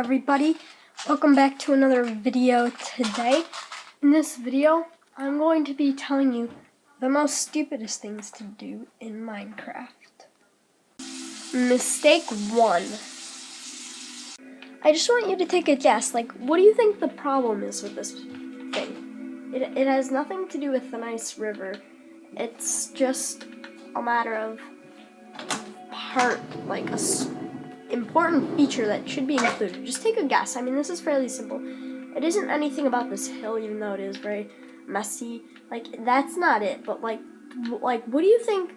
everybody? Welcome back to another video today. In this video, I'm going to be telling you the most stupidest things to do in Minecraft. Mistake 1. I just want you to take a guess. What do you think the problem is with this thing? It has nothing to do with the nice river. It's just a matter of important feature that should be included. Just take a guess. I mean, this is fairly simple. It isn't anything about this hill, even though it is very messy. That's not it. But what do you think?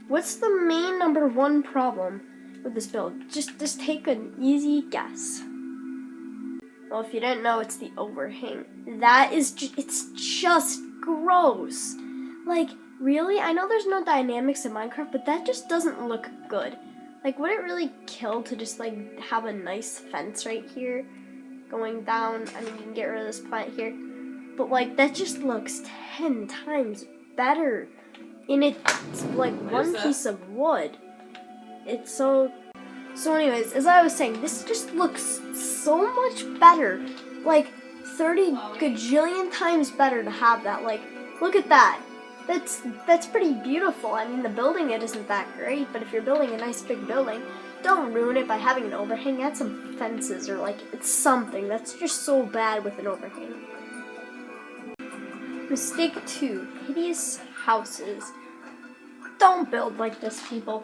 What's the main number one problem with this build? Just take an easy guess. Well, if you didn't know, it's the overhang. It's just gross. Really? I know there's no dynamics in Minecraft, but that just doesn't look good. Would it really kill to just, have a nice fence right here going down? I mean, you can get rid of this plant here. But, that just looks 10 times better. And it's, one piece of wood. It's so... So anyways, as I was saying, this just looks so much better. 30 gajillion times better to have that. Look at that. That's pretty beautiful. I mean, the building it isn't that great, but if you're building a nice big building, don't ruin it by having an overhang. Add some fences or it's something. That's just so bad with an overhang. Mistake 2, hideous houses. Don't build like this, people.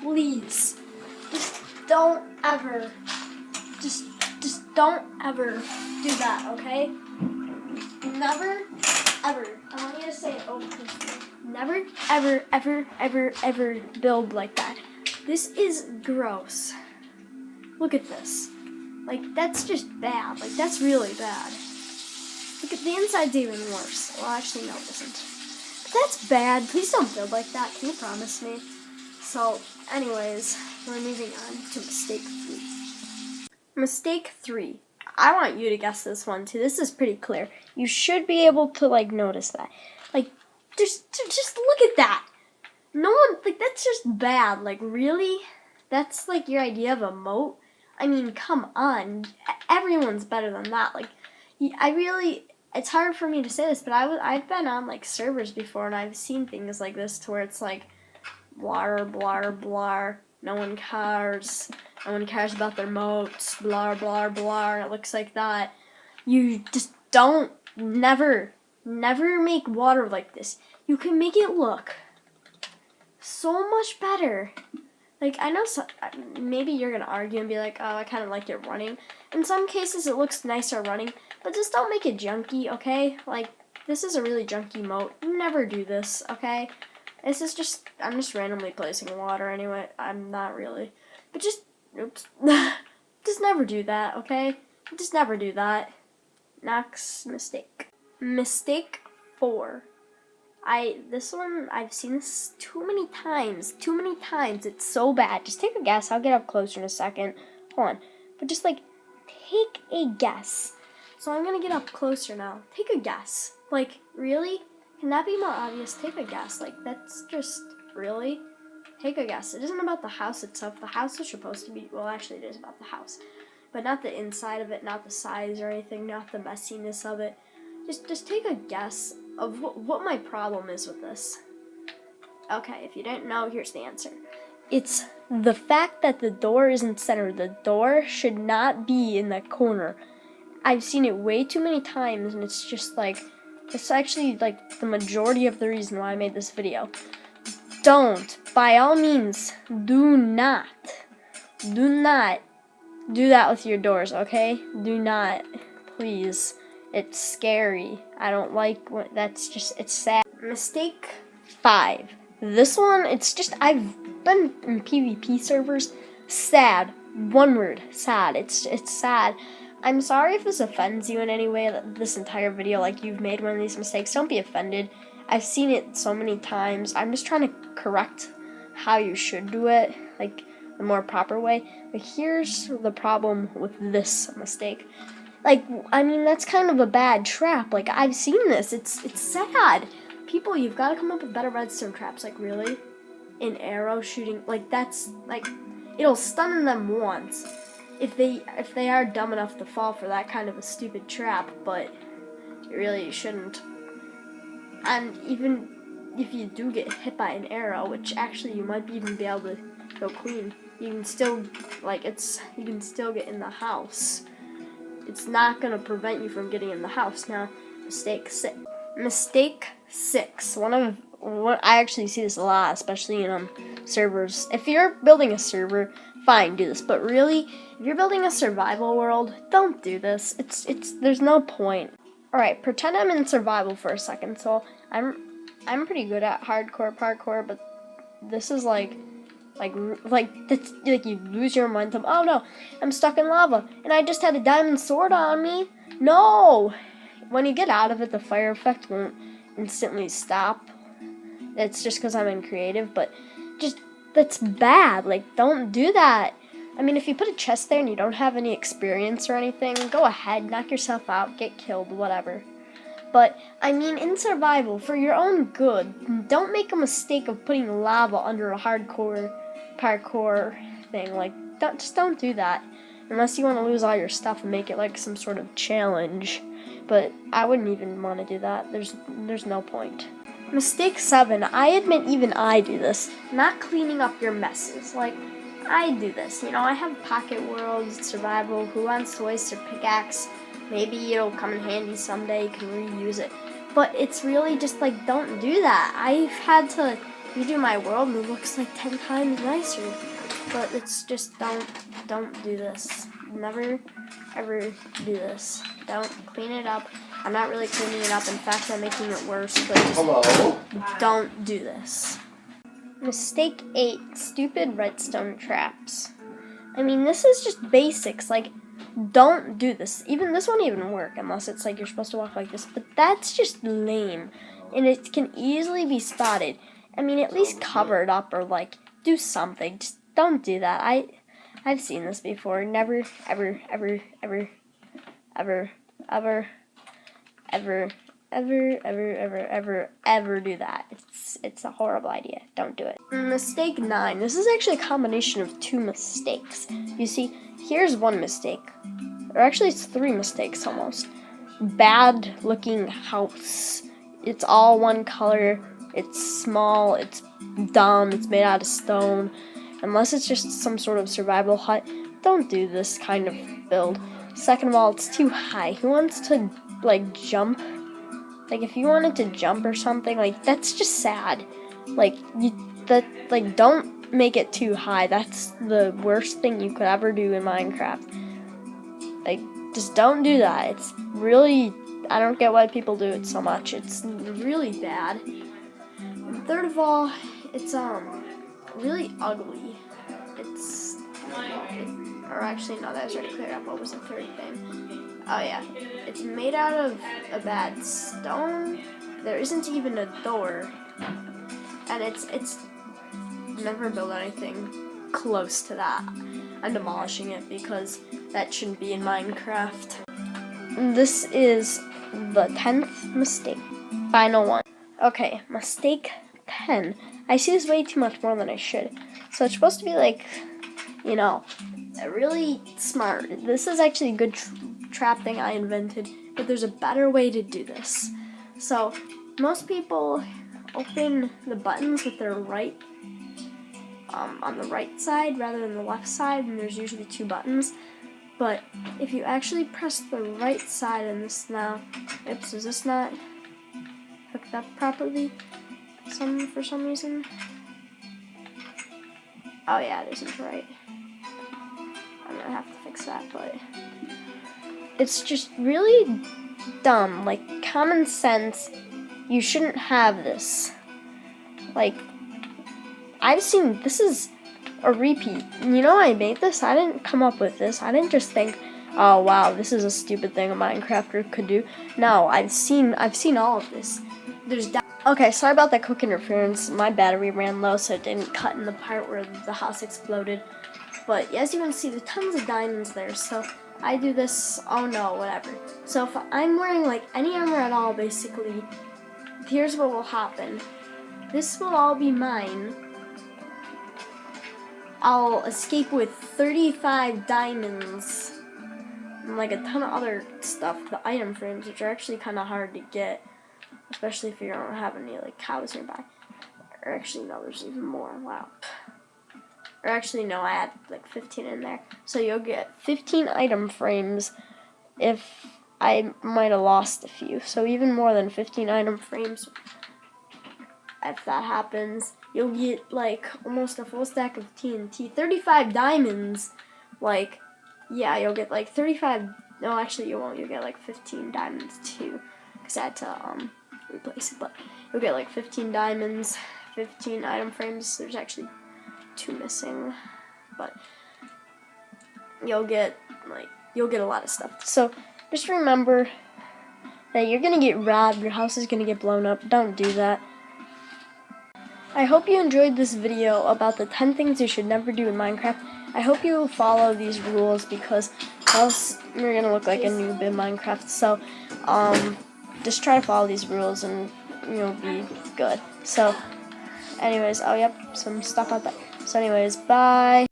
Please. Just don't ever do that, okay? Never ever. I want you to say it over. Never, ever build like that. This is gross. Look at this. That's just bad. That's really bad. Look at the inside's even worse. Well, actually, no, it isn't. But that's bad. Please don't build like that. Can you promise me? So, anyways, we're moving on to mistake 3. Mistake 3. I want you to guess this one too. This is pretty clear. You should be able to notice that. Just look at that. No one that's just bad. Really? That's your idea of a moat? I mean, come on. Everyone's better than that. It's hard for me to say this, but I've been on servers before and I've seen things like this to where it's blah blah blah. No one cares. No one cares about their moats. Blah, blah, blah. It looks like that. You just don't. Never make water like this. You can make it look so much better. I know maybe you're going to argue and be like, oh, I kind of like it running. In some cases, it looks nicer running. But just don't make it junky, okay? This is a really junky moat. Never do this, okay? This is I'm just randomly placing water anyway. I'm not really. But oops. Just never do that, okay? Just never do that. Next mistake. Mistake 4. This one, I've seen this too many times. It's so bad. Just take a guess. I'll get up closer in a second. Hold on. But just, take a guess. So I'm going to get up closer now. Take a guess. Really? Can that be more obvious? Take a guess. That's just, really? Take a guess. It isn't about the house itself. The house is supposed to be, well, actually it is about the house. But not the inside of it, not the size or anything, not the messiness of it. Just take a guess of what my problem is with this. Okay, if you didn't know, here's the answer. It's the fact that the door isn't centered. The door should not be in that corner. I've seen it way too many times, and it's just it's actually the majority of the reason why I made this video. Don't, by all means, do not do that with your doors, okay? Do not, please. It's scary. I don't like it's sad. Mistake 5. This one, I've been in PvP servers. Sad. One word, sad. It's sad. I'm sorry if this offends you in any way, this entire video, you've made one of these mistakes. Don't be offended. I've seen it so many times. I'm just trying to correct how you should do it, the more proper way. But here's the problem with this mistake. I mean, that's kind of a bad trap. I've seen this. It's sad. People, you've got to come up with better redstone traps. Really? An arrow shooting, it'll stun them once. if they are dumb enough to fall for that kind of a stupid trap, but you really shouldn't. And even if you do get hit by an arrow, which actually you might even be able to go clean, you can still you can still get in the house. It's not gonna prevent you from getting in the house. Now, mistake 6. Mistake 6. I actually see this a lot, especially in servers. If you're building a server, fine, do this. But really, if you're building a survival world, don't do this. There's no point. All right, pretend I'm in survival for a second. So I'm pretty good at hardcore parkour, but this is like you lose your momentum. Oh no, I'm stuck in lava, and I just had a diamond sword on me. No! When you get out of it, the fire effect won't instantly stop. It's just because I'm in creative, but that's bad. Like, don't do that. I mean, if you put a chest there and you don't have any experience or anything, go ahead, knock yourself out, get killed, whatever. But, I mean, in survival, for your own good, don't make a mistake of putting lava under a hardcore parkour thing. Like, don't do that. Unless you want to lose all your stuff and make it like some sort of challenge. But I wouldn't even want to do that. There's no point. Mistake 7. I admit even I do this. Not cleaning up your messes. Like, I do this. You know, I have Pocket Worlds, Survival, Who Wants to Waste Their Pickaxe. Maybe it'll come in handy someday, you can reuse it. But it's really just like, don't do that. I've had to redo my world and it looks like 10 times nicer. But it's just, don't do this. Never, ever do this. Don't clean it up. I'm not really cleaning it up. In fact, I'm making it worse. But just don't do this. Mistake 8. Stupid redstone traps. I mean, this is just basics. Like, don't do this. Even this won't even work unless it's like you're supposed to walk like this. But that's just lame. And it can easily be spotted. I mean, at least cover it up or like do something. Just don't do that. I've seen this before. Never, ever, ever, ever, ever, ever, ever, ever, ever, ever, ever, ever do that. It's a horrible idea. Don't do it. Mistake 9. This is actually a combination of 2 mistakes. You see, here's one mistake. Or actually, it's 3 mistakes almost. Bad looking house. It's all one color. It's small. It's dumb. It's made out of stone. Unless it's just some sort of survival hut, don't do this kind of build. Second of all, it's too high. Who wants to, like, jump? Like, if you wanted to jump or something, like, that's just sad. Like, don't make it too high. That's the worst thing you could ever do in Minecraft. Like, just don't do that. It's really, I don't get why people do it so much. It's really bad. And third of all, it's, really ugly. Or actually, no, that was already cleared up. What was the third thing? Oh yeah, it's made out of a bad stone. There isn't even a door, and it's never build anything close to that. I'm demolishing it because that shouldn't be in Minecraft. This is the 10th mistake. Final one. Okay, mistake 10. I see this way too much more than I should. So it's supposed to be like, you know, really smart. This is actually a good trap thing I invented, but there's a better way to do this. So most people open the buttons with their right, on the right side rather than the left side, and there's usually 2 buttons. But if you actually press the right side in this now, oops, is this not hooked up properly? For some reason. Oh yeah, it isn't right. I'm gonna have to fix that, but it's just really dumb. Like, common sense, you shouldn't have this. Like, I've seen, this is a repeat. You know, I made this. I didn't come up with this. I didn't just think, oh wow, this is a stupid thing a Minecrafter could do. No, I've seen all of this. Okay, sorry about that quick interference. My battery ran low, so it didn't cut in the part where the house exploded. But as you can see, there's tons of diamonds there, so I do this, oh no, whatever. So if I'm wearing like any armor at all, basically, here's what will happen. This will all be mine. I'll escape with 35 diamonds and like a ton of other stuff, the item frames, which are actually kind of hard to get, especially if you don't have any like cows nearby. Or actually, no, there's even more. Wow. Or actually, no, I had like 15 in there. So you'll get 15 item frames if I might have lost a few. So even more than 15 item frames. If that happens, you'll get like almost a full stack of TNT. 35 diamonds. Like, yeah, you'll get like 35. No, actually, you won't. You'll get like 15 diamonds too. Because I had to replace it. But you'll get like 15 diamonds, 15 item frames. There's actually 2 missing. But you'll get a lot of stuff. So just remember that you're gonna get robbed. Your house is gonna get blown up. Don't do that. I hope you enjoyed this video about the 10 things you should never do in Minecraft. I hope you follow these rules because else you're gonna look like a noob in Minecraft. So, just try to follow these rules and you'll be good. So, anyways, oh yep, some stuff out there. So anyways, bye.